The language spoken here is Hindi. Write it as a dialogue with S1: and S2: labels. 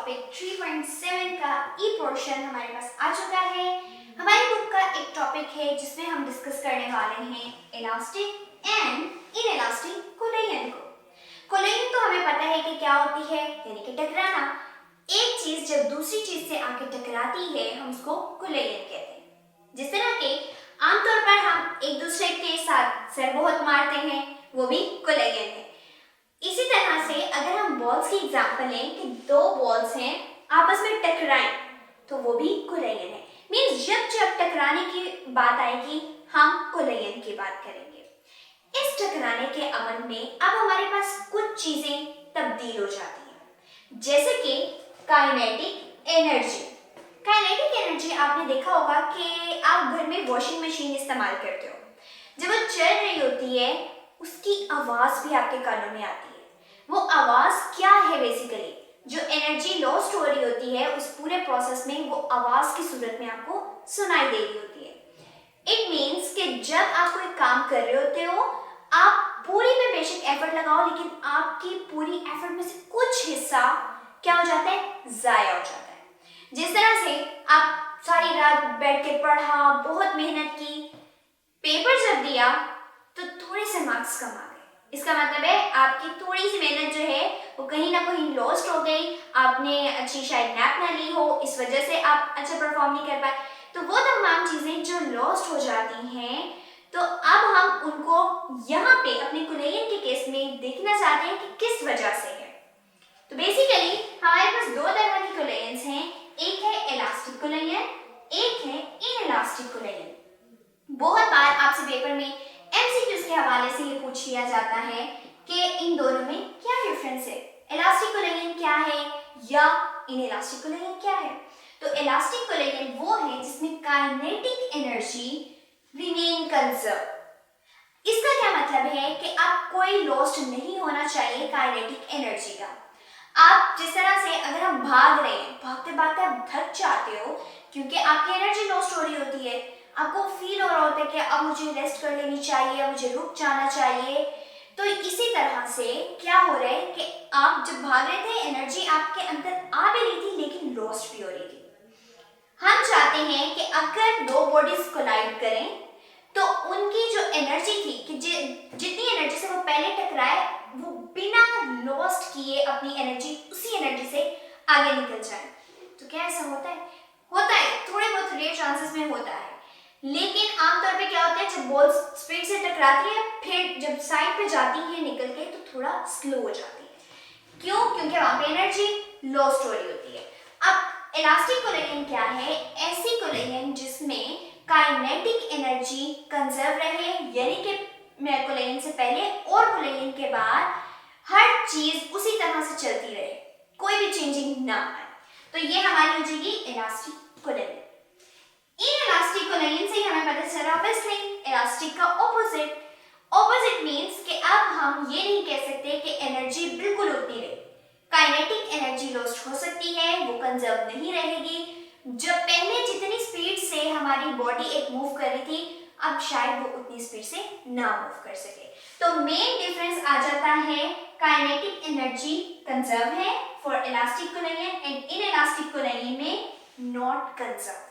S1: टॉपिक 3.7 का ई पोर्शन हमारे पास आ चुका है। हमारी बुक का एक टॉपिक है जिसमें हम डिस्कस करने वाले हैं इलास्टिक एंड इनइलास्टिक कोलेजन को। कोलेजन तो हमें पता है कि क्या होती है, यानी कि टकराना। एक चीज जब दूसरी चीज से आके टकराती है हम उसको कोलेजन कहते हैं। जिस तरह के आमतौर पर हम एक दूसरे के साथ सर बहुत मारते हैं, वो भी कोलेजन है। इसी तरह से अगर हम बॉल्स की एग्जांपल लें कि दो बॉल्स हैं आपस में टकराएं तो वो भी कोलेजन है। मींस जब जब टकराने की बात आएगी हम कोलेजन की बात करेंगे। इस टकराने के अमल में अब हमारे पास कुछ चीजें तब्दील हो जाती हैं, जैसे कि काइनेटिक एनर्जी। काइनेटिक एनर्जी आपने देखा होगा कि आप घर में वॉशिंग मशीन इस्तेमाल करते हो, जब वो चल रही होती है उसकी आवाज भी आपके कानों में आती है। वो आवाज क्या है? बेसिकली जो एनर्जी लॉस्ट हो रही होती है उस पूरे प्रोसेस में वो आवाज की सूरत में आपको सुनाई दे रही होती है। इट मीन्स कि जब आप कोई काम कर रहे होते हो आप पूरी में बेशक एफर्ट लगाओ, लेकिन आपकी पूरी एफर्ट में से कुछ हिस्सा क्या हो जाता है? जाया हो जाता है। जिस तरह से आप सारी रात बैठ के पढ़ा, बहुत मेहनत की, पेपर जब दिया तो थोड़े से मार्क्स कम आ गए। इसका मतलब है आपकी थोड़ी सी मेहनत जो है वो कहीं ना कहीं लॉस्ट हो गई। आपने अच्छी शायद नैप ना ली हो, इस वजह से आप अच्छा परफॉर्म नहीं कर पाए। तो वो तमाम चीजें जो लॉस्ट हो जाती हैं, तो अब हम उनको यहाँ पे अपने कोलेजन के केस में देखना चाहते हैं कि किस वजह से है। तो बेसिकली हमारे पास दो तरह की कोलेजन हैं, एक है इलास्टिक कोलेजन, एक है इनइलास्टिक कोलेजन। बहुत बार आपसे पेपर में एमसीक्यूज के हवाले से ये पूछ लिया जाता है कि इन दोनों में क्या डिफरेंस है, इलास्टिक कोलेजन क्या है या इनइलास्टिक कोलेजन क्या है। तो इलास्टिक कोलेजन वो है जिसमें काइनेटिक एनर्जी रिमेन कंजर्व। इसका क्या मतलब है कि आप कोई लॉस्ट नहीं होना चाहिए काइनेटिक एनर्जी का। आप जिस तरह से अगर हम भाग रहे हैं, भागते भागते आप थक जाते हो क्योंकि आपकी एनर्जी लॉस्ट हो रही होती है, आपको फील हो रहा होता है कि अब मुझे रेस्ट कर लेनी चाहिए, अब मुझे रुक जाना चाहिए। तो इसी तरह से क्या हो रहा है कि आप जब भाग रहे थे एनर्जी आपके अंदर आ भी रही थी लेकिन लॉस्ट भी हो रही थी। हम चाहते हैं कि अगर दो बॉडीज कोलाइड करें तो उनकी जो एनर्जी थी कि जितनी एनर्जी से वो पहले टकराए वो बिना लॉस्ट किए अपनी एनर्जी उसी एनर्जी से आगे निकल जाए। तो क्या ऐसा होता है? होता है, थोड़े बहुत रेयर चांसेस में होता है, लेकिन आमतौर पे क्या होता है जब बॉल स्पीड से टकराती है फिर जब साइड पे जाती है निकल के तो थोड़ा स्लो हो जाती है। क्यों? क्योंकि वहां पे एनर्जी लॉस्ट हो रही होती है। अब इलास्टिक कोलेजन क्या है? ऐसी कोलेजन जिसमें काइनेटिक एनर्जी कंजर्व रहे, यानी कि कोलेजन से पहले और कोलेजन के बाद हर चीज उसी तरह से चलती रहे, कोई भी चेंजिंग ना आए। तो ये हमारी हो जाएगी इलास्टिक कोलेजन। इनइलास्टिक कोलेजन से हमें पता चला ऑब्वियसली इलास्टिक का ऑपोजिट मींस कि अब हम ये नहीं कह सकते कि एनर्जी बिल्कुल उतनी रहे। काइनेटिक एनर्जी लॉस्ट हो सकती है, वो कंजर्व नहीं रहेगी। जब पहले जितनी स्पीड से हमारी बॉडी एक मूव कर रही थी अब शायद वो उतनी स्पीड से ना मूव कर सके। तो मेन डिफरेंस आ जाता है काइनेटिक एनर्जी कंजर्व है for elastic collagen and inelastic collagen में नॉट कंजर्व।